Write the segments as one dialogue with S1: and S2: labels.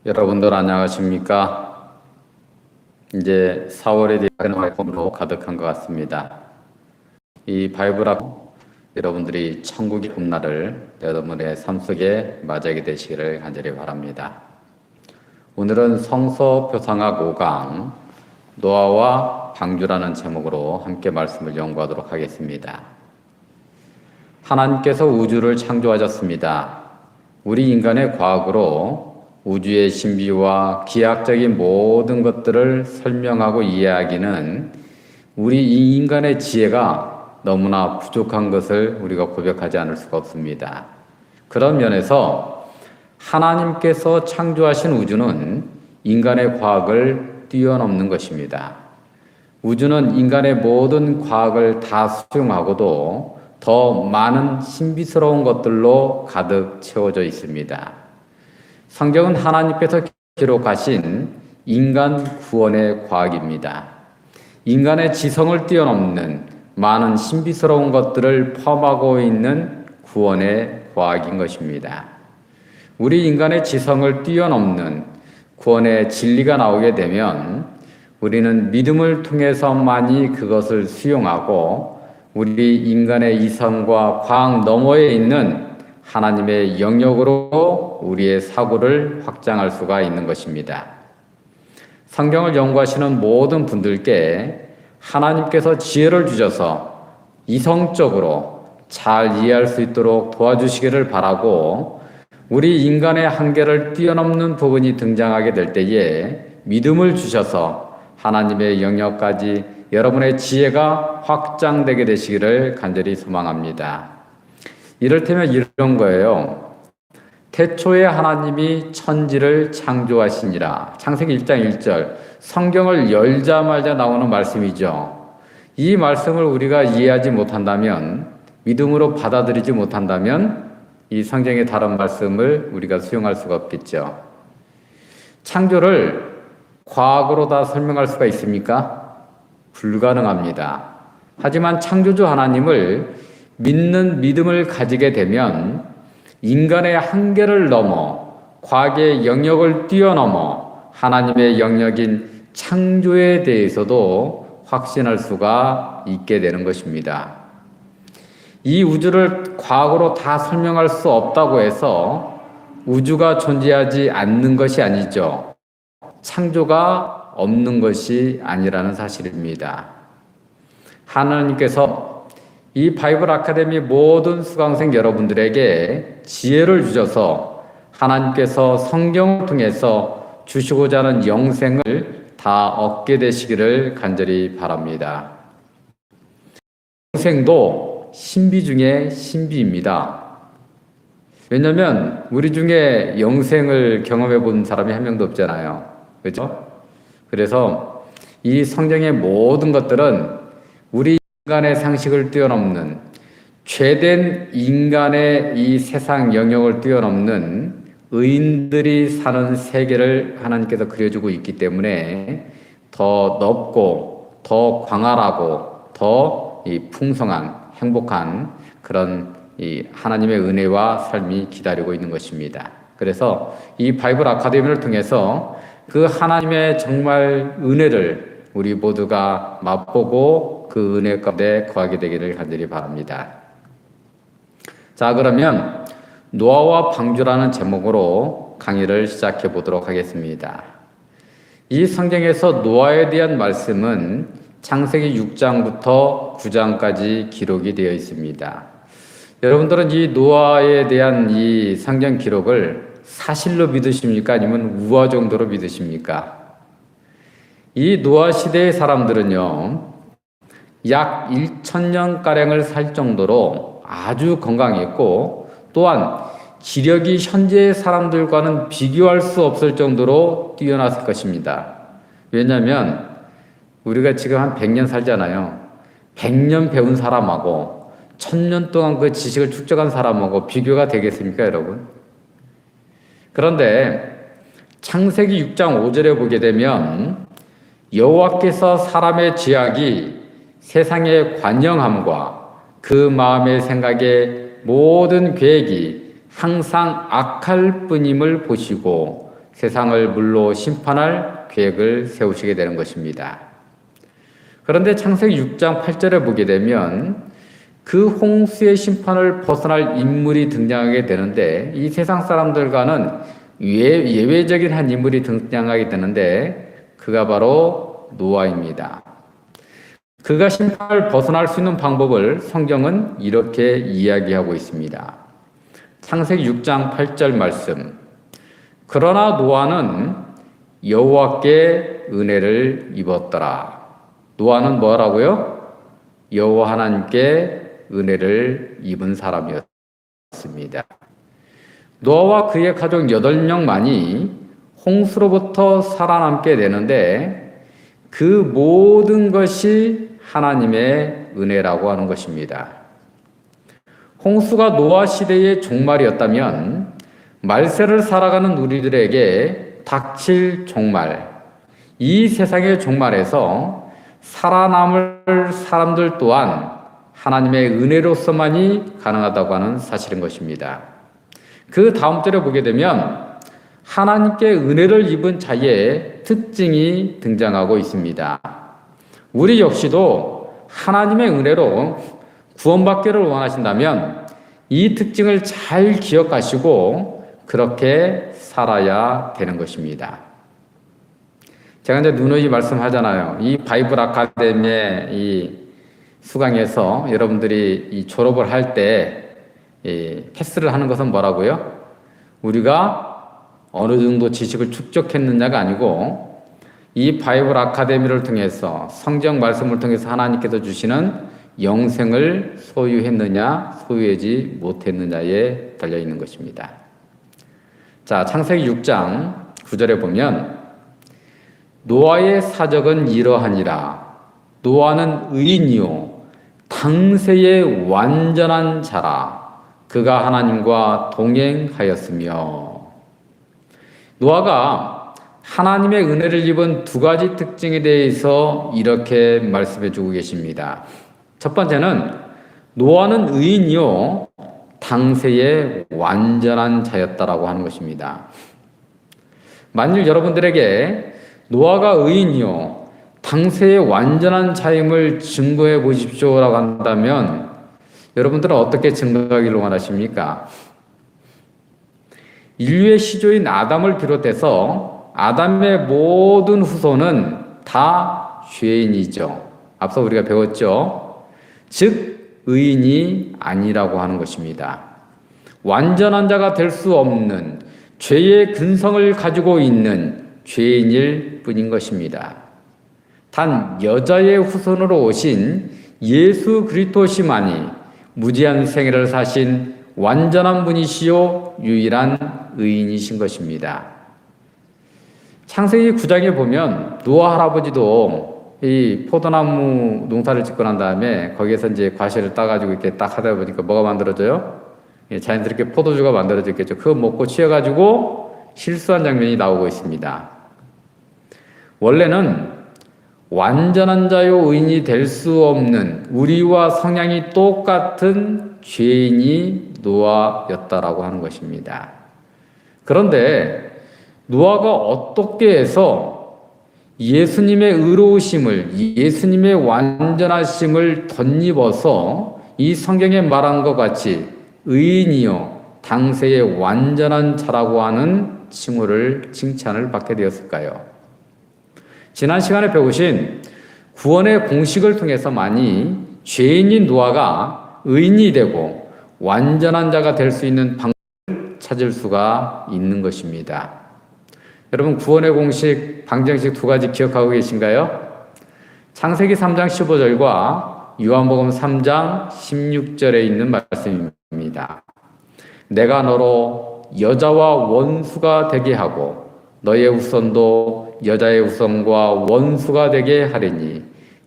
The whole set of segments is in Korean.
S1: 여러분들 안녕하십니까? 이제 4월에 대한 말씀으로 가득한 것 같습니다. 이 바이블 앞 여러분들이 천국의 봄날을 여러분의 삶 속에 맞이하게 되시기를 간절히 바랍니다. 오늘은 성서 표상학 5강 노아와 방주라는 제목으로 함께 말씀을 연구하도록 하겠습니다. 하나님께서 우주를 창조하셨습니다. 우리 인간의 과학으로 우주의 신비와 기하학적인 모든 것들을 설명하고 이해하기는 우리 이 인간의 지혜가 너무나 부족한 것을 우리가 고백하지 않을 수가 없습니다. 그런 면에서 하나님께서 창조하신 우주는 인간의 과학을 뛰어넘는 것입니다. 우주는 인간의 모든 과학을 다 수용하고도 더 많은 신비스러운 것들로 가득 채워져 있습니다. 성경은 하나님께서 기록하신 인간 구원의 과학입니다. 인간의 지성을 뛰어넘는 많은 신비스러운 것들을 포함하고 있는 구원의 과학인 것입니다. 우리 인간의 지성을 뛰어넘는 구원의 진리가 나오게 되면 우리는 믿음을 통해서만이 그것을 수용하고 우리 인간의 이성과 과학 너머에 있는 하나님의 영역으로 우리의 사고를 확장할 수가 있는 것입니다. 성경을 연구하시는 모든 분들께 하나님께서 지혜를 주셔서 이성적으로 잘 이해할 수 있도록 도와주시기를 바라고 우리 인간의 한계를 뛰어넘는 부분이 등장하게 될 때에 믿음을 주셔서 하나님의 영역까지 여러분의 지혜가 확장되게 되시기를 간절히 소망합니다. 이를테면 이런 거예요. 태초에 하나님이 천지를 창조하시니라. 창세기 1장 1절. 성경을 열자마자 나오는 말씀이죠. 이 말씀을 우리가 이해하지 못한다면, 믿음으로 받아들이지 못한다면 이 성경의 다른 말씀을 우리가 수용할 수가 없겠죠. 창조를 과학으로 다 설명할 수가 있습니까? 불가능합니다. 하지만 창조주 하나님을 믿는 믿음을 가지게 되면 인간의 한계를 넘어 과학의 영역을 뛰어넘어 하나님의 영역인 창조에 대해서도 확신할 수가 있게 되는 것입니다. 이 우주를 과학으로 다 설명할 수 없다고 해서 우주가 존재하지 않는 것이 아니죠. 창조가 없는 것이 아니라는 사실입니다. 하나님께서 이 바이블 아카데미 모든 수강생 여러분들에게 지혜를 주셔서 하나님께서 성경을 통해서 주시고자 하는 영생을 다 얻게 되시기를 간절히 바랍니다. 영생도 신비 중에 신비입니다. 왜냐하면 우리 중에 영생을 경험해 본 사람이 한 명도 없잖아요. 그렇죠? 그래서 이 성경의 모든 것들은 우리 인간의 상식을 뛰어넘는 죄된 인간의 이 세상 영역을 뛰어넘는 의인들이 사는 세계를 하나님께서 그려주고 있기 때문에 더 넓고 더 광활하고 더 이 풍성한 행복한 그런 이 하나님의 은혜와 삶이 기다리고 있는 것입니다. 그래서 이 바이블 아카데미를 통해서 그 하나님의 정말 은혜를 우리 모두가 맛보고 그 은혜 가운데 거하게 되기를 간절히 바랍니다. 자, 그러면 노아와 방주라는 제목으로 강의를 시작해 보도록 하겠습니다. 이 성경에서 노아에 대한 말씀은 창세기 6장부터 9장까지 기록이 되어 있습니다. 여러분들은 이 노아에 대한 이 성경 기록을 사실로 믿으십니까? 아니면 우화 정도로 믿으십니까? 이 노아 시대의 사람들은요, 약 1000년가량을 살 정도로 아주 건강했고, 또한 기력이 현재의 사람들과는 비교할 수 없을 정도로 뛰어났을 것입니다. 왜냐하면 우리가 지금 한 100년 살잖아요. 100년 배운 사람하고 1000년 동안 그 지식을 축적한 사람하고 비교가 되겠습니까, 여러분? 그런데 창세기 6장 5절에 보게 되면 여호와께서 사람의 죄악이 세상의 관영함과 그 마음의 생각의 모든 계획이 항상 악할 뿐임을 보시고 세상을 물로 심판할 계획을 세우시게 되는 것입니다. 그런데 창세기 6장 8절에 보게 되면 그 홍수의 심판을 벗어날 인물이 등장하게 되는데 이 세상 사람들과는 예외적인 한 인물이 등장하게 되는데 그가 바로 노아입니다. 그가 심판을 벗어날 수 있는 방법을 성경은 이렇게 이야기하고 있습니다. 창세기 6장 8절 말씀. 그러나 노아는 여호와께 은혜를 입었더라. 노아는 뭐라고요? 여호와 하나님께 은혜를 입은 사람이었습니다. 노아와 그의 가족 8명만이 홍수로부터 살아남게 되는데 그 모든 것이 하나님의 은혜라고 하는 것입니다. 홍수가 노아 시대의 종말이었다면 말세를 살아가는 우리들에게 닥칠 종말, 이 세상의 종말에서 살아남을 사람들 또한 하나님의 은혜로서만이 가능하다고 하는 사실인 것입니다. 그 다음 절에 보게 되면 하나님께 은혜를 입은 자의 특징이 등장하고 있습니다. 우리 역시도 하나님의 은혜로 구원받기를 원하신다면 이 특징을 잘 기억하시고 그렇게 살아야 되는 것입니다. 제가 이제 누누이 말씀하잖아요. 이 바이블 아카데미의 이 수강에서 여러분들이 이 졸업을 할 때 패스를 하는 것은 뭐라고요? 우리가 어느 정도 지식을 축적했느냐가 아니고 이 바이블 아카데미를 통해서 성경 말씀을 통해서 하나님께서 주시는 영생을 소유했느냐 소유하지 못했느냐에 달려있는 것입니다. 자, 창세기 6장 9절에 보면 노아의 사적은 이러하니라. 노아는 의인이요 당세의 완전한 자라. 그가 하나님과 동행하였으며. 노아가 하나님의 은혜를 입은 두 가지 특징에 대해서 이렇게 말씀해 주고 계십니다. 첫 번째는 노아는 의인이요 당세의 완전한 자였다라고 하는 것입니다. 만일 여러분들에게 노아가 의인이요 당세의 완전한 자임을 증거해 보십시오라고 한다면 여러분들은 어떻게 증거하기를 원하십니까? 인류의 시조인 아담을 비롯해서 아담의 모든 후손은 다 죄인이죠. 앞서 우리가 배웠죠. 즉 의인이 아니라고 하는 것입니다. 완전한 자가 될 수 없는 죄의 근성을 가지고 있는 죄인일 뿐인 것입니다. 단 여자의 후손으로 오신 예수 그리스도시만이 무지한 생애를 사신 완전한 분이시요 유일한 의인이신 것입니다. 창세기 9장에 보면 노아 할아버지도 이 포도나무 농사를 짓고 난 다음에 거기에서 이제 과실을 따가지고 이렇게 딱 하다 보니까 뭐가 만들어져요? 자연스럽게 포도주가 만들어졌겠죠. 그거 먹고 취해가지고 실수한 장면이 나오고 있습니다. 원래는 완전한 자요 의인이 될 수 없는 우리와 성향이 똑같은 죄인이 노아였다라고 하는 것입니다. 그런데 노아가 어떻게 해서 예수님의 의로우심을, 예수님의 완전하심을 덧입어서 이 성경에 말한 것 같이 의인이요 당세의 완전한 자라고 하는 칭찬을 받게 되었을까요? 지난 시간에 배우신 구원의 공식을 통해서만이 죄인인 노아가 의인이 되고 완전한 자가 될 수 있는 방법을 찾을 수가 있는 것입니다. 여러분 구원의 공식, 방정식 두 가지 기억하고 계신가요? 창세기 3장 15절과 요한복음 3장 16절에 있는 말씀입니다. 내가 너로 여자와 원수가 되게 하고 너의 후손도 여자의 후손과 원수가 되게 하리니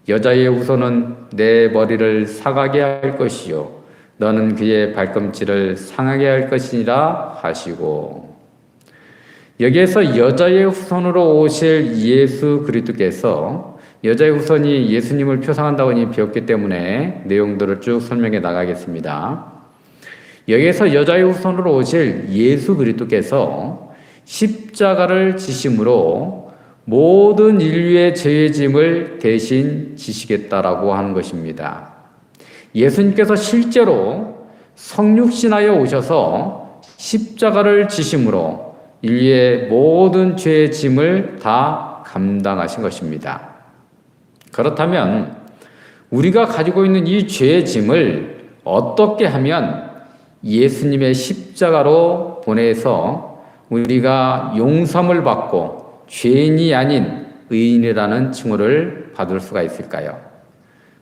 S1: 여자의 후손은 내 머리를 상하게 할 것이요 너는 그의 발꿈치를 상하게 할 것이니라 하시고, 여기에서 여자의 후손으로 오실 예수 그리스도께서 여자의 후손이 예수님을 표상한다고 배웠기 때문에 내용들을 쭉 설명해 나가겠습니다. 여기에서 여자의 후손으로 오실 예수 그리스도께서 십자가를 지심으로 모든 인류의 죄의 짐을 대신 지시겠다라고 하는 것입니다. 예수님께서 실제로 성육신하여 오셔서 십자가를 지심으로 인류의 모든 죄의 짐을 다 감당하신 것입니다. 그렇다면 우리가 가지고 있는 이 죄의 짐을 어떻게 하면 예수님의 십자가로 보내서 우리가 용서함을 받고 죄인이 아닌 의인이라는 칭호를 받을 수가 있을까요?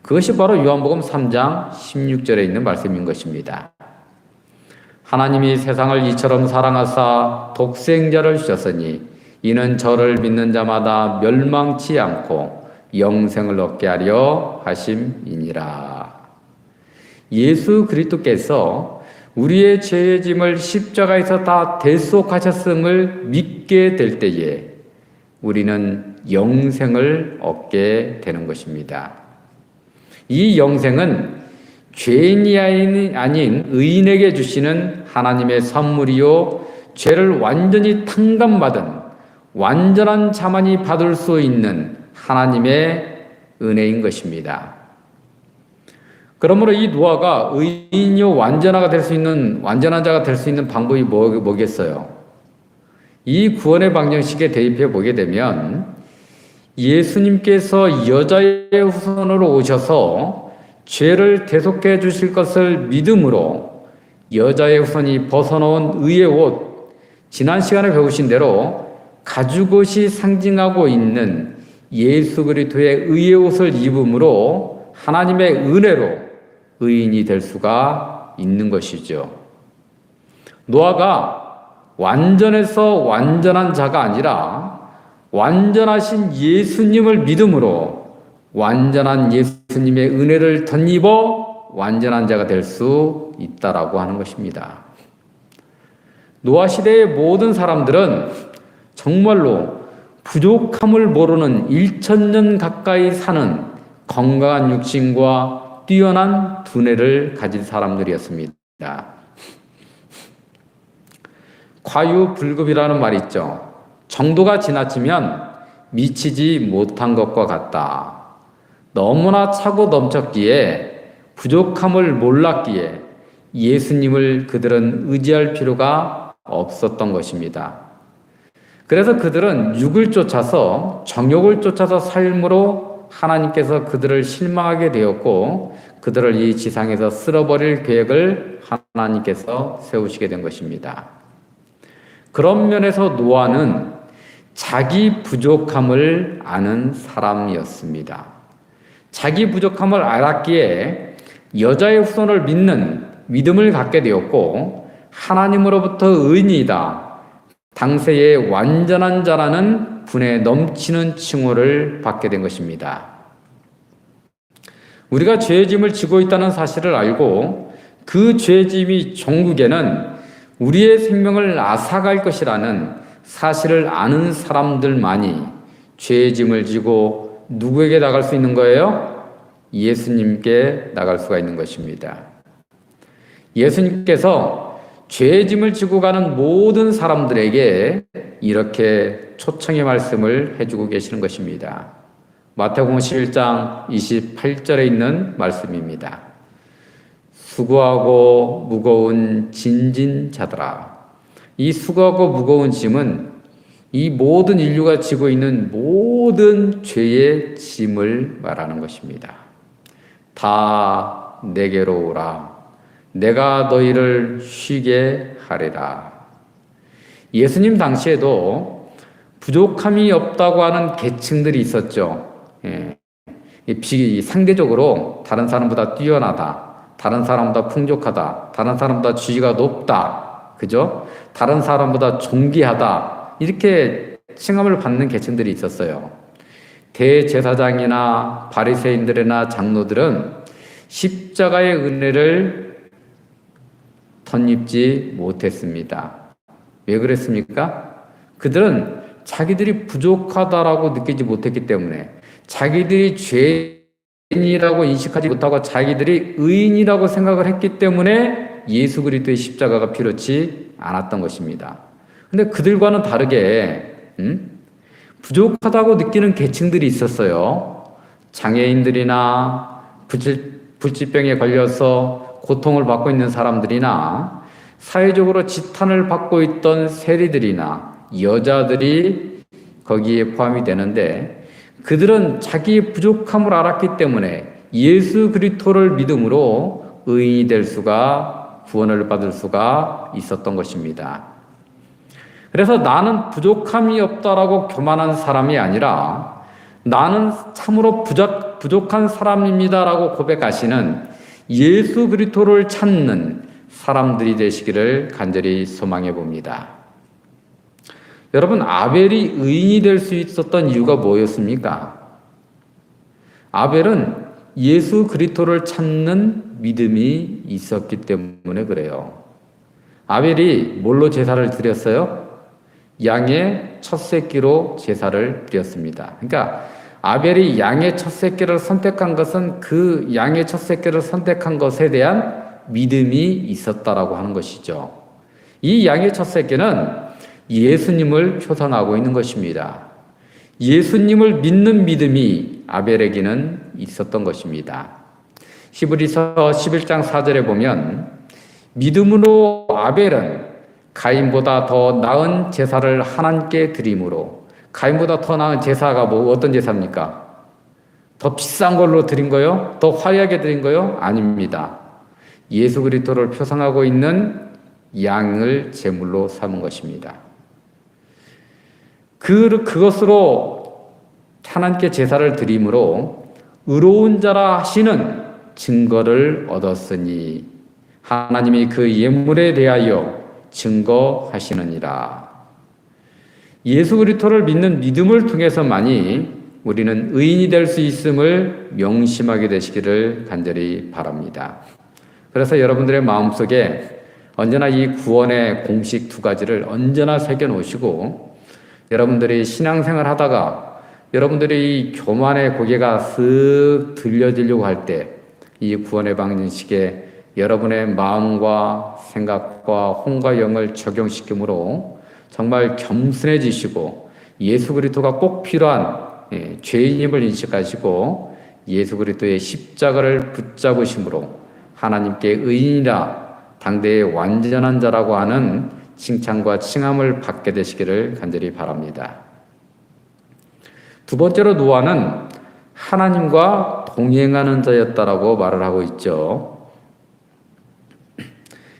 S1: 그것이 바로 요한복음 3장 16절에 있는 말씀인 것입니다. 하나님이 세상을 이처럼 사랑하사 독생자를 주셨으니 이는 저를 믿는 자마다 멸망치 않고 영생을 얻게 하려 하심이니라. 예수 그리스도께서 우리의 죄의 짐을 십자가에서 다 대속하셨음을 믿게 될 때에 우리는 영생을 얻게 되는 것입니다. 이 영생은 죄인이 아닌 의인에게 주시는 하나님의 선물이요, 죄를 완전히 탕감받은 완전한 자만이 받을 수 있는 하나님의 은혜인 것입니다. 그러므로 이 노아가 의인이요 완전한 자가 될 수 있는 방법이 뭐겠어요? 이 구원의 방정식에 대입해 보게 되면 예수님께서 여자의 후손으로 오셔서 죄를 대속해 주실 것을 믿음으로 여자의 후손이 벗어놓은 의의 옷, 지난 시간에 배우신 대로 가죽옷이 상징하고 있는 예수 그리스도의 의의 옷을 입음으로 하나님의 은혜로 의인이 될 수가 있는 것이죠. 노아가 완전해서 완전한 자가 아니라 완전하신 예수님을 믿음으로 완전한 예수님의 은혜를 덧입어 완전한 자가 될 수 있다라고 하는 것입니다. 노아 시대의 모든 사람들은 정말로 부족함을 모르는 1000년 가까이 사는 건강한 육신과 뛰어난 두뇌를 가진 사람들이었습니다. 과유불급이라는 말이 있죠. 정도가 지나치면 미치지 못한 것과 같다. 너무나 차고 넘쳤기에 부족함을 몰랐기에 예수님을 그들은 의지할 필요가 없었던 것입니다. 그래서 그들은 육을 쫓아서 정욕을 쫓아서 삶으로 하나님께서 그들을 실망하게 되었고 그들을 이 지상에서 쓸어버릴 계획을 하나님께서 세우시게 된 것입니다. 그런 면에서 노아는 자기 부족함을 아는 사람이었습니다. 자기 부족함을 알았기에 여자의 후손을 믿는 믿음을 갖게 되었고 하나님으로부터 의인이다, 당세의 완전한 자라는 분에 넘치는 칭호를 받게 된 것입니다. 우리가 죄의 짐을 지고 있다는 사실을 알고 그 죄의 짐이 종국에는 우리의 생명을 앗아갈 것이라는 사실을 아는 사람들만이 죄의 짐을 지고 누구에게 나갈 수 있는 거예요? 예수님께 나갈 수가 있는 것입니다. 예수님께서 죄의 짐을 지고 가는 모든 사람들에게 이렇게 초청의 말씀을 해주고 계시는 것입니다. 마태복음 11장 28절에 있는 말씀입니다. 수고하고 무거운 진진 자들아. 이 수고하고 무거운 짐은 이 모든 인류가 지고 있는 모든 죄의 짐을 말하는 것입니다. 다 내게로 오라. 내가 너희를 쉬게 하리라. 예수님 당시에도 부족함이 없다고 하는 계층들이 있었죠. 상대적으로 다른 사람보다 뛰어나다, 다른 사람보다 풍족하다, 다른 사람보다 지위가 높다, 그죠? 다른 사람보다 존귀하다, 이렇게 칭함을 받는 계층들이 있었어요. 대제사장이나 바리새인들이나 장로들은 십자가의 은혜를 덧입지 못했습니다. 왜 그랬습니까? 그들은 자기들이 부족하다라고 느끼지 못했기 때문에, 자기들이 죄인이라고 인식하지 못하고 자기들이 의인이라고 생각을 했기 때문에 예수 그리스도의 십자가가 필요치 않았던 것입니다. 근데 그들과는 다르게 부족하다고 느끼는 계층들이 있었어요. 장애인들이나 불치병에 걸려서 고통을 받고 있는 사람들이나 사회적으로 지탄을 받고 있던 세리들이나 여자들이 거기에 포함이 되는데, 그들은 자기의 부족함을 알았기 때문에 예수 그리스도를 믿음으로 의인이 될 수가, 구원을 받을 수가 있었던 것입니다. 그래서 나는 부족함이 없다라고 교만한 사람이 아니라 나는 참으로 부족한 사람입니다라고 고백하시는 예수 그리스도를 찾는 사람들이 되시기를 간절히 소망해 봅니다. 여러분, 아벨이 의인이 될 수 있었던 이유가 뭐였습니까? 아벨은 예수 그리스도를 찾는 믿음이 있었기 때문에 그래요. 아벨이 뭘로 제사를 드렸어요? 양의 첫 새끼로 제사를 드렸습니다. 그러니까 아벨이 양의 첫 새끼를 선택한 것은 그 양의 첫 새끼를 선택한 것에 대한 믿음이 있었다라고 하는 것이죠. 이 양의 첫 새끼는 예수님을 표상하고 있는 것입니다. 예수님을 믿는 믿음이 아벨에게는 있었던 것입니다. 히브리서 11장 4절에 보면 믿음으로 아벨은 가인보다 더 나은 제사를 하나님께 드림으로. 가인보다 더 나은 제사가 어떤 제사입니까? 더 비싼 걸로 드린 거요? 더 화려하게 드린 거요? 아닙니다. 예수 그리스도를 표상하고 있는 양을 제물로 삼은 것입니다. 그것으로 하나님께 제사를 드림으로 의로운 자라 하시는 증거를 얻었으니 하나님이 그 예물에 대하여 증거하시느니라. 예수 그리스도를 믿는 믿음을 통해서만이 우리는 의인이 될 수 있음을 명심하게 되시기를 간절히 바랍니다. 그래서 여러분들의 마음속에 언제나 이 구원의 공식 두 가지를 언제나 새겨놓으시고, 여러분들이 신앙생활 하다가 여러분들이 이 교만의 고개가 쓱 들려지려고 할 때 이 구원의 방정식에 여러분의 마음과 생각과 혼과 영을 적용시키므로 정말 겸손해지시고 예수 그리스도가 꼭 필요한 죄인임을 인식하시고 예수 그리스도의 십자가를 붙잡으심으로 하나님께 의인이라 당대의 완전한 자라고 하는 칭찬과 칭함을 받게 되시기를 간절히 바랍니다. 두 번째로 노아는 하나님과 동행하는 자였다라고 말을 하고 있죠.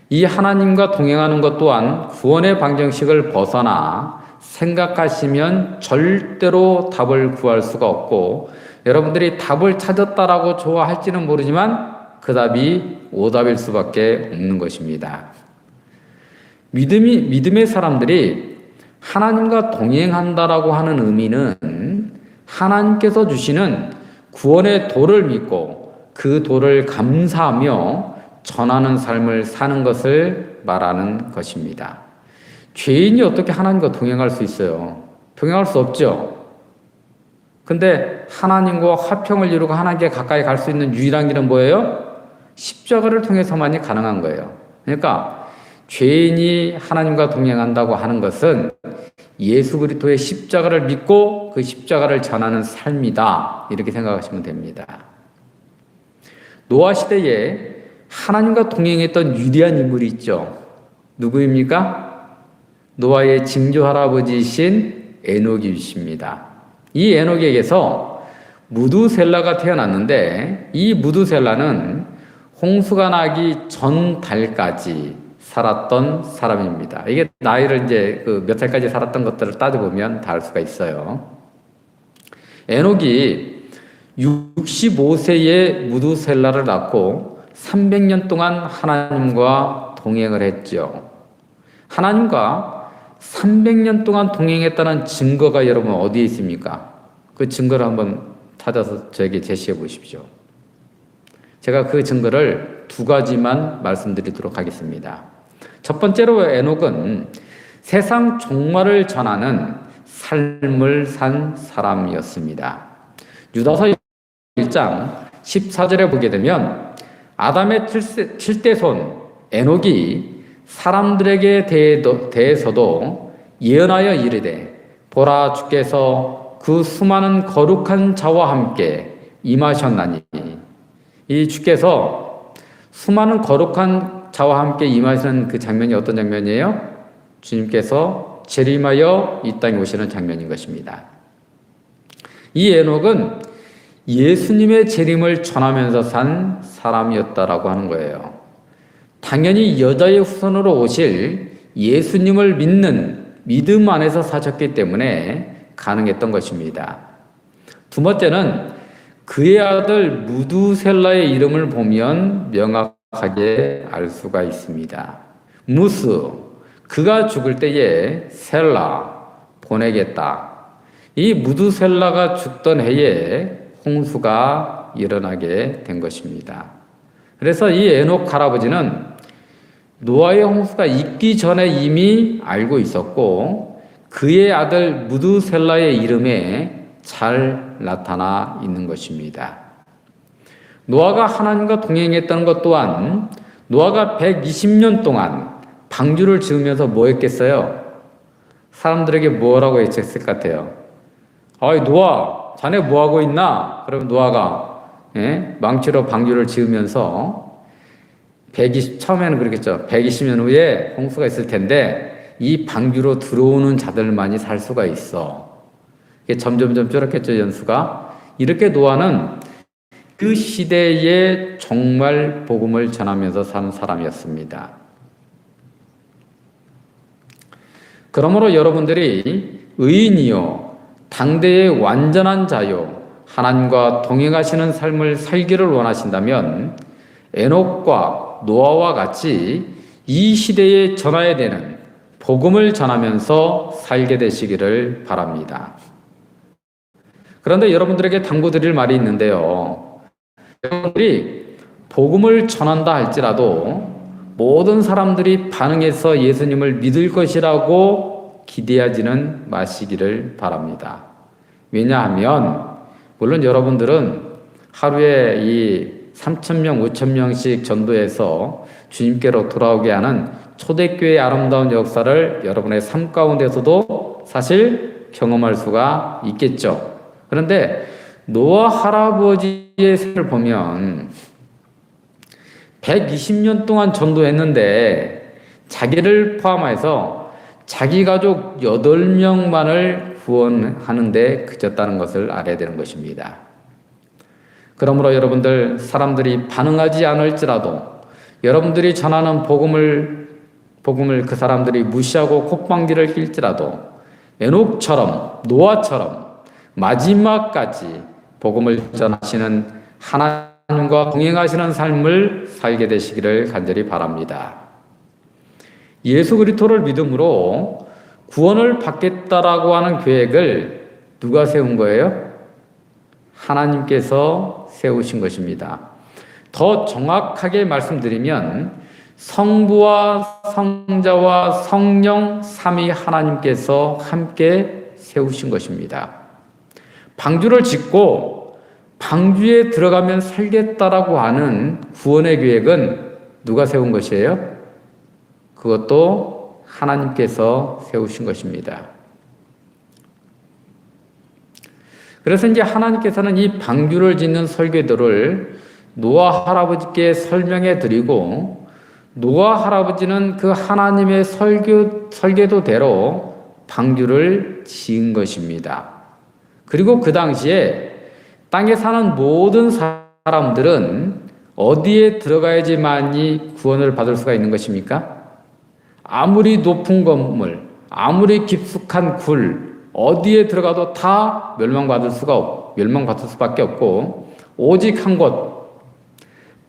S1: 이 하나님과 동행하는 것 또한 구원의 방정식을 벗어나 생각하시면 절대로 답을 구할 수가 없고, 여러분들이 답을 찾았다라고 좋아할지는 모르지만 그 답이 오답일 수밖에 없는 것입니다. 믿음의 사람들이 하나님과 동행한다라고 하는 의미는 하나님께서 주시는 구원의 도를 믿고 그 도를 감사하며 전하는 삶을 사는 것을 말하는 것입니다. 죄인이 어떻게 하나님과 동행할 수 있어요? 동행할 수 없죠. 근데 하나님과 화평을 이루고 하나님께 가까이 갈 수 있는 유일한 길은 뭐예요? 십자가를 통해서만이 가능한 거예요. 그러니까 죄인이 하나님과 동행한다고 하는 것은 예수 그리스도의 십자가를 믿고 그 십자가를 전하는 삶이다, 이렇게 생각하시면 됩니다. 노아 시대에 하나님과 동행했던 위대한 인물이 있죠. 누구입니까? 노아의 증조 할아버지이신 에녹이십니다. 이 에녹에게서 무두셀라가 태어났는데, 이 무두셀라는 홍수가 나기 전 달까지 살았던 사람입니다. 이게 나이를 이제 몇 살까지 살았던 것들을 따져보면 다 알 수가 있어요. 에녹이 65세에 무두셀라를 낳고 300년 동안 하나님과 동행을 했죠. 하나님과 300년 동안 동행했다는 증거가 여러분 어디에 있습니까? 그 증거를 한번 찾아서 저에게 제시해 보십시오. 제가 그 증거를 두 가지만 말씀드리도록 하겠습니다. 첫 번째로 에녹은 세상 종말을 전하는 삶을 산 사람이었습니다. 유다서 1장 14절에 보게 되면 아담의 7대 손 에녹이 사람들에게 대해서도 예언하여 이르되 보라 주께서 그 수많은 거룩한 자와 함께 임하셨나니. 이 주께서 수많은 거룩한 자와 함께 임하시는 그 장면이 어떤 장면이에요? 주님께서 재림하여 이 땅에 오시는 장면인 것입니다. 이 에녹은 예수님의 재림을 전하면서 산 사람이었다라고 하는 거예요. 당연히 여자의 후손으로 오실 예수님을 믿는 믿음 안에서 사셨기 때문에 가능했던 것입니다. 두 번째는 그의 아들 무두셀라의 이름을 보면 명확하게 알 수가 있습니다. 무스, 그가 죽을 때에 셀라, 보내겠다. 이 무두셀라가 죽던 해에 홍수가 일어나게 된 것입니다. 그래서 이 에녹 할아버지는 노아의 홍수가 있기 전에 이미 알고 있었고 그의 아들 무두셀라의 이름에 잘 나타나 있는 것입니다. 노아가 하나님과 동행했다는 것 또한 노아가 120년 동안 방주를 지으면서 뭐 했겠어요? 사람들에게 뭐라고 외쳤을 것 같아요? 어이 노아, 자네 뭐 하고 있나? 그러면 노아가 망치로 방주를 지으면서 처음에는 그렇겠죠. 120년 후에 홍수가 있을 텐데 이 방주로 들어오는 자들만이 살 수가 있어. 이게 점점점 줄었겠죠, 연수가. 이렇게 노아는 그 시대에 정말 복음을 전하면서 사는 사람이었습니다. 그러므로 여러분들이 의인이요, 당대의 완전한 자요, 하나님과 동행하시는 삶을 살기를 원하신다면 에녹과 노아와 같이 이 시대에 전해야 되는 복음을 전하면서 살게 되시기를 바랍니다. 그런데 여러분들에게 당부드릴 말이 있는데요. 여러분들이 복음을 전한다 할지라도 모든 사람들이 반응해서 예수님을 믿을 것이라고 기대하지는 마시기를 바랍니다. 왜냐하면 물론 여러분들은 하루에 이 3,000명, 5,000명씩 전도해서 주님께로 돌아오게 하는 초대교회의 아름다운 역사를 여러분의 삶 가운데서도 사실 경험할 수가 있겠죠. 그런데 노아 할아버지의 삶을 보면 120년 동안 전도했는데 자기를 포함해서 자기 가족 8명만을 구원하는데 그쳤다는 것을 알아야 되는 것입니다. 그러므로 여러분들 사람들이 반응하지 않을지라도 여러분들이 전하는 복음을 그 사람들이 무시하고 콧방귀를 낄지라도 에녹처럼 노아처럼 마지막까지 복음을 전하시는 하나님과 동행하시는 삶을 살게 되시기를 간절히 바랍니다. 예수 그리스도를 믿음으로 구원을 받겠다라고 하는 계획을 누가 세운 거예요? 하나님께서 세우신 것입니다. 더 정확하게 말씀드리면 성부와 성자와 성령 삼위 하나님께서 함께 세우신 것입니다. 방주를 짓고 방주에 들어가면 살겠다라고 하는 구원의 계획은 누가 세운 것이에요? 그것도 하나님께서 세우신 것입니다. 그래서 이제 하나님께서는 이 방주를 짓는 설계도를 노아 할아버지께 설명해 드리고 노아 할아버지는 그 하나님의 설계도대로 방주를 지은 것입니다. 그리고 그 당시에 땅에 사는 모든 사람들은 어디에 들어가야지만이 구원을 받을 수가 있는 것입니까? 아무리 높은 건물, 아무리 깊숙한 굴, 어디에 들어가도 다 멸망받을 수밖에 없고 오직 한 곳,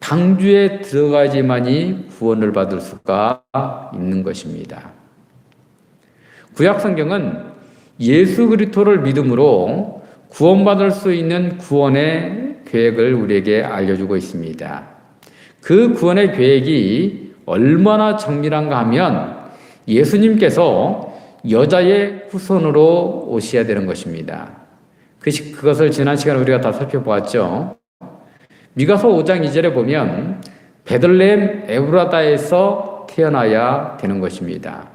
S1: 방주에 들어가야지만이 구원을 받을 수가 있는 것입니다. 구약 성경은 예수 그리스도를 믿음으로 구원받을 수 있는 구원의 계획을 우리에게 알려주고 있습니다. 그 구원의 계획이 얼마나 정밀한가 하면 예수님께서 여자의 후손으로 오셔야 되는 것입니다. 그것을 지난 시간에 우리가 다 살펴보았죠. 미가서 5장 2절에 보면 베들레헴 에브라다에서 태어나야 되는 것입니다.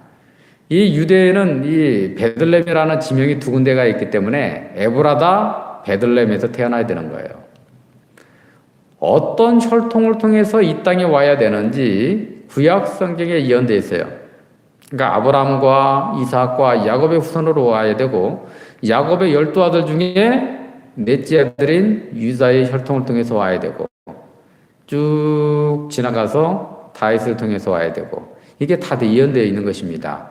S1: 이 유대에는 이 베들레헴이라는 지명이 두 군데가 있기 때문에 에브라다 베들레헴에서 태어나야 되는 거예요. 어떤 혈통을 통해서 이 땅에 와야 되는지 구약 성경에 예언되어 있어요. 그러니까 아브라함과 이삭과 야곱의 후손으로 와야 되고, 야곱의 12아들 중에 넷째 아들인 유다의 혈통을 통해서 와야 되고, 쭉 지나가서 다윗을 통해서 와야 되고, 이게 다 예언되어 있는 것입니다.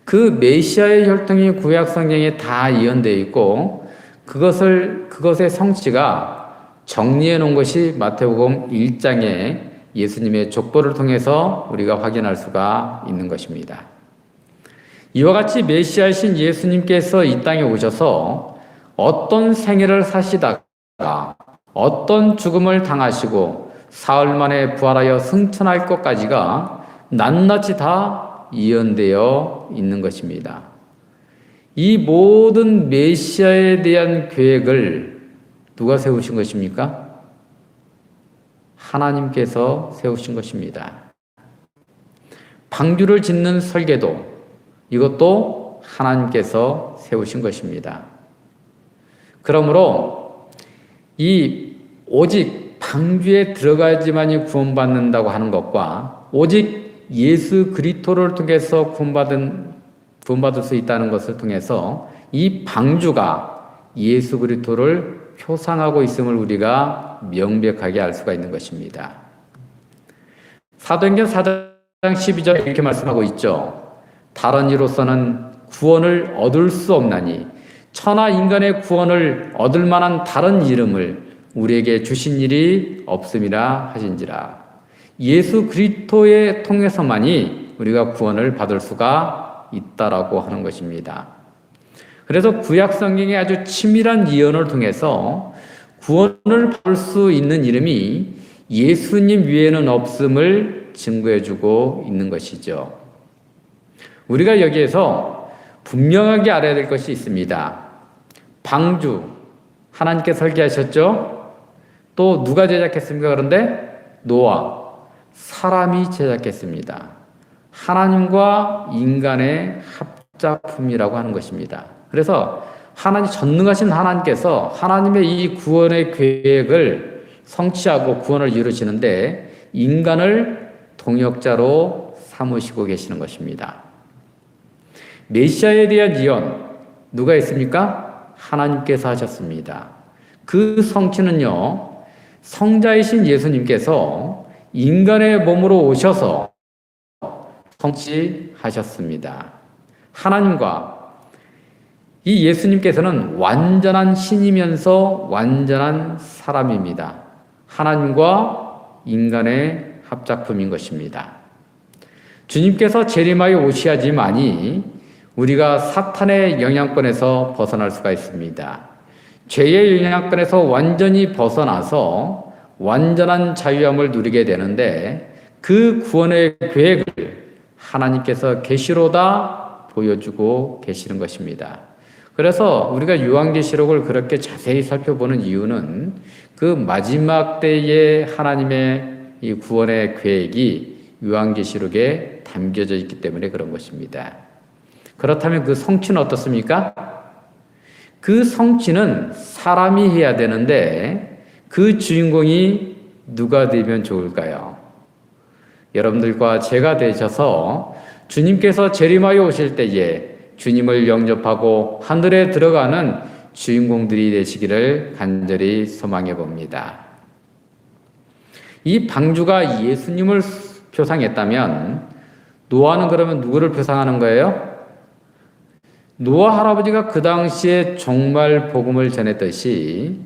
S1: 그 메시아의 혈통이 구약 성경에 다 예언되어 있고, 그것의 성취가 정리해 놓은 것이 마태복음 1장에 예수님의 족보를 통해서 우리가 확인할 수가 있는 것입니다. 이와 같이 메시아이신 예수님께서 이 땅에 오셔서 어떤 생애를 사시다가 어떤 죽음을 당하시고 사흘 만에 부활하여 승천할 것까지가 낱낱이 다 예언되어 있는 것입니다. 이 모든 메시아에 대한 계획을 누가 세우신 것입니까? 하나님께서 세우신 것입니다. 방주를 짓는 설계도, 이것도 하나님께서 세우신 것입니다. 그러므로 이 오직 방주에 들어가야지만이 구원받는다고 하는 것과 오직 예수 그리스도를 통해서 구원받을 수 있다는 것을 통해서 이 방주가 예수 그리스도를 표상하고 있음을 우리가 명백하게 알 수가 있는 것입니다. 사도행전 4장 12절 이렇게 말씀하고 있죠. 다른 이로서는 구원을 얻을 수 없나니 천하 인간의 구원을 얻을 만한 다른 이름을 우리에게 주신 일이 없음이라 하신지라. 예수 그리스도에 통해서만이 우리가 구원을 받을 수가 있다라고 하는 것입니다. 그래서 구약 성경의 아주 치밀한 예언을 통해서 구원을 받을 수 있는 이름이 예수님 외에는 없음을 증거해주고 있는 것이죠. 우리가 여기에서 분명하게 알아야 될 것이 있습니다. 방주, 하나님께 설계하셨죠? 또 누가 제작했습니까? 그런데 노아, 사람이 제작했습니다. 하나님과 인간의 합작품이라고 하는 것입니다. 그래서 전능하신 하나님께서 하나님의 이 구원의 계획을 성취하고 구원을 이루시는데 인간을 동역자로 삼으시고 계시는 것입니다. 메시아에 대한 예언 누가 했습니까? 하나님께서 하셨습니다. 그 성취는요, 성자이신 예수님께서 인간의 몸으로 오셔서 성취하셨습니다. 하나님과 이 예수님께서는 완전한 신이면서 완전한 사람입니다. 하나님과 인간의 합작품인 것입니다. 주님께서 재림하여 오셔야지만이 우리가 사탄의 영향권에서 벗어날 수가 있습니다. 죄의 영향권에서 완전히 벗어나서 완전한 자유함을 누리게 되는데 그 구원의 계획을 하나님께서 계시로다 보여주고 계시는 것입니다. 그래서 우리가 요한계시록을 그렇게 자세히 살펴보는 이유는 그 마지막 때의 하나님의 이 구원의 계획이 요한계시록에 담겨져 있기 때문에 그런 것입니다. 그렇다면 그 성취는 어떻습니까? 그 성취는 사람이 해야 되는데 그 주인공이 누가 되면 좋을까요? 여러분들과 제가 되셔서 주님께서 재림하여 오실 때에 주님을 영접하고 하늘에 들어가는 주인공들이 되시기를 간절히 소망해 봅니다. 이 방주가 예수님을 표상했다면 노아는 그러면 누구를 표상하는 거예요? 노아 할아버지가 그 당시에 종말 복음을 전했듯이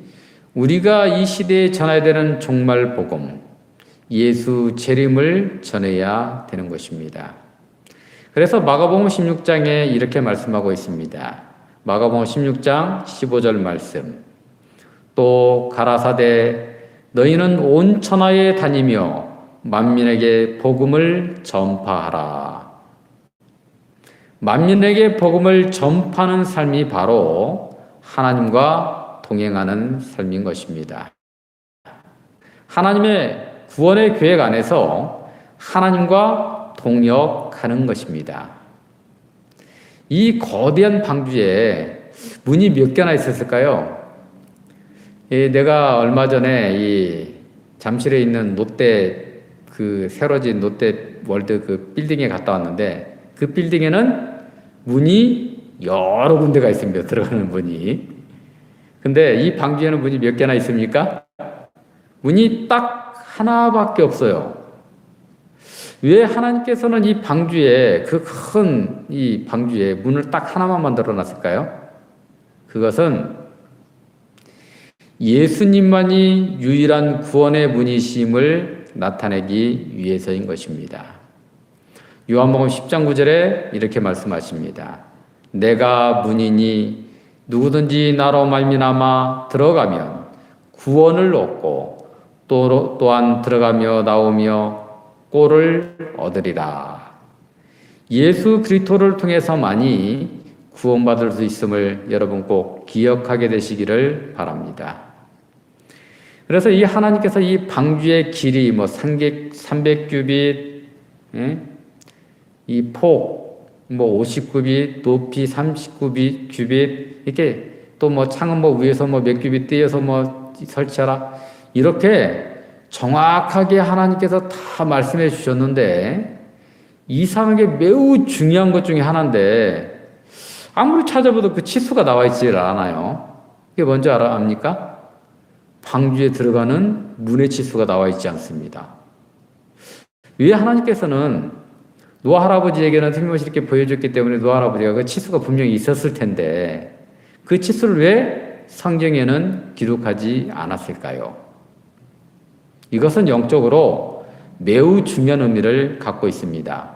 S1: 우리가 이 시대에 전해야 되는 종말 복음, 예수 재림을 전해야 되는 것입니다. 그래서 마가복음 16장에 이렇게 말씀하고 있습니다. 마가복음 16장 15절 말씀. 또 가라사대 너희는 온 천하에 다니며 만민에게 복음을 전파하라. 만민에게 복음을 전파하는 삶이 바로 하나님과 동행하는 삶인 것입니다. 하나님의 구원의 계획 안에서 하나님과 동역하는 것입니다. 이 거대한 방주에 문이 몇 개나 있었을까요? 내가 얼마 전에 이 잠실에 있는 롯데 그 새로 진 롯데 월드 그 빌딩에 갔다 왔는데 그 빌딩에는 문이 여러 군데가 있습니다. 들어가는 문이. 근데 이 방주에는 문이 몇 개나 있습니까? 문이 딱 하나밖에 없어요. 왜 하나님께서는 이 방주에 그 큰 이 방주에 문을 딱 하나만 만들어 놨을까요? 그것은 예수님만이 유일한 구원의 문이심을 나타내기 위해서인 것입니다. 요한복음 10장 9절에 이렇게 말씀하십니다. 내가 문이니 누구든지 나로 말미암아 들어가면 구원을 얻고 또한 들어가며 나오며 꼴을 얻으리라. 예수 그리스도를 통해서만이 구원받을 수 있음을 여러분 꼭 기억하게 되시기를 바랍니다. 그래서 이 하나님께서 이 방주의 길이 300규빗, 이 폭 59규빗, 높이 39규빗, 이렇게 또 창은 위에서 몇 규빗 띄어서 설치하라. 이렇게 정확하게 하나님께서 다 말씀해 주셨는데 이상하게 매우 중요한 것 중에 하나인데 아무리 찾아봐도 그 치수가 나와 있지 않아요. 그게 뭔지 압니까? 방주에 들어가는 문의 치수가 나와 있지 않습니다. 왜 하나님께서는 노아 할아버지에게는 틀림없이 이렇게 보여줬기 때문에 노아 할아버지가 그 치수가 분명히 있었을 텐데 그 치수를 왜 성경에는 기록하지 않았을까요? 이것은 영적으로 매우 중요한 의미를 갖고 있습니다.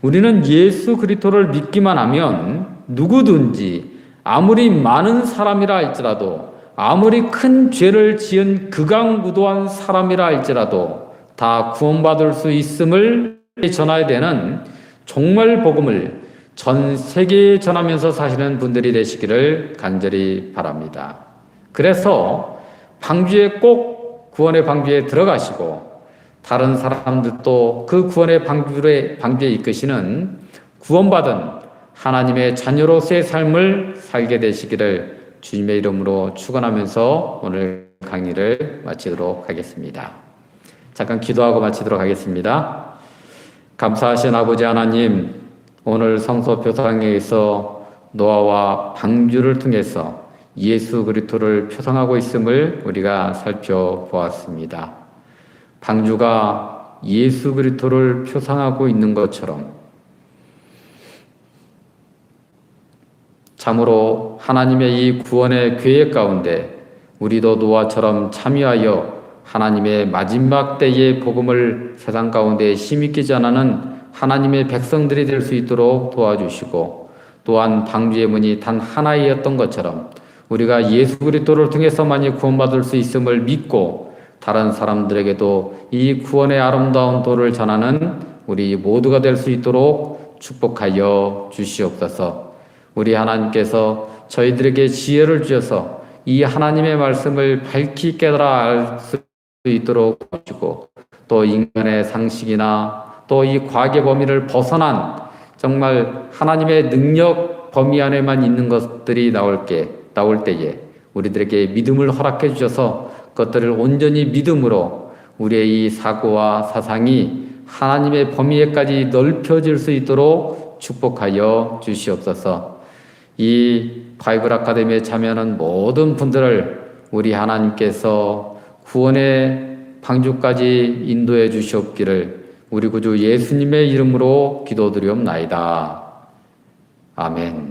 S1: 우리는 예수 그리스도를 믿기만 하면 누구든지 아무리 많은 사람이라 할지라도 아무리 큰 죄를 지은 극악무도한 사람이라 할지라도 다 구원받을 수 있음을 전해야 되는 종말 복음을 전 세계에 전하면서 사시는 분들이 되시기를 간절히 바랍니다. 그래서 방주에 꼭 구원의 방주에 들어가시고 다른 사람들도 그 구원의 방주에 이끄시는 구원받은 하나님의 자녀로서의 삶을 살게 되시기를 주님의 이름으로 축원하면서 오늘 강의를 마치도록 하겠습니다. 잠깐 기도하고 마치도록 하겠습니다. 감사하신 아버지 하나님, 오늘 성서 표상에서 노아와 방주를 통해서 예수 그리스도를 표상하고 있음을 우리가 살펴보았습니다. 방주가 예수 그리스도를 표상하고 있는 것처럼 참으로 하나님의 이 구원의 계획 가운데 우리도 노아처럼 참여하여 하나님의 마지막 때의 복음을 세상 가운데 힘있게 전하는 하나님의 백성들이 될 수 있도록 도와주시고 또한 방주의 문이 단 하나이었던 것처럼 우리가 예수 그리스도를 통해서만이 구원받을 수 있음을 믿고 다른 사람들에게도 이 구원의 아름다운 도를 전하는 우리 모두가 될 수 있도록 축복하여 주시옵소서. 우리 하나님께서 저희들에게 지혜를 주셔서 이 하나님의 말씀을 밝히 깨달아 알 수 있도록 하시고 또 인간의 상식이나 또 이 과학의 범위를 벗어난 정말 하나님의 능력 범위 안에만 있는 것들이 나올 때에 우리들에게 믿음을 허락해 주셔서 그것들을 온전히 믿음으로 우리의 이 사고와 사상이 하나님의 범위에까지 넓혀질 수 있도록 축복하여 주시옵소서. 이 바이블 아카데미에 참여하는 모든 분들을 우리 하나님께서 구원의 방주까지 인도해 주시옵기를 우리 구주 예수님의 이름으로 기도드리옵나이다. 아멘.